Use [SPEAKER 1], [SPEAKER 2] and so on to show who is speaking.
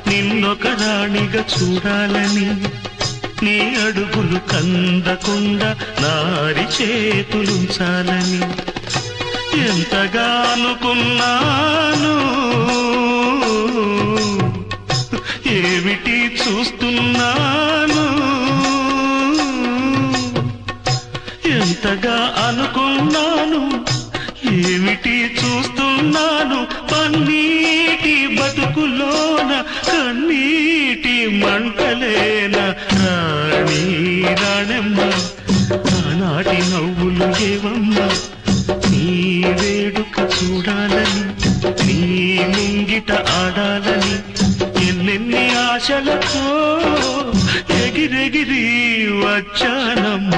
[SPEAKER 1] నిన్నొక రాణిగా చూడాలని, నీ అడుగులు కందకుండా నారి చేతులుంచాలని ఎంతగా అనుకున్నాను. ఏమిటి చూస్తున్నాను, ఎంతగా అనుకున్నాను, ఏమిటి చూస్తున్నాను. పన్నీటి బతుకులోన కన్నీటి మంటలేన రాణి రాణమ్మ, ఆనాటి నవ్వులు ఏవమ్మా. నీ వేడుక చూడాలని, నీ ముంగిట ఆడాలని ఎన్నెన్ని ఆశలతో ఎగిరెగిరి వచ్చానమ్మ.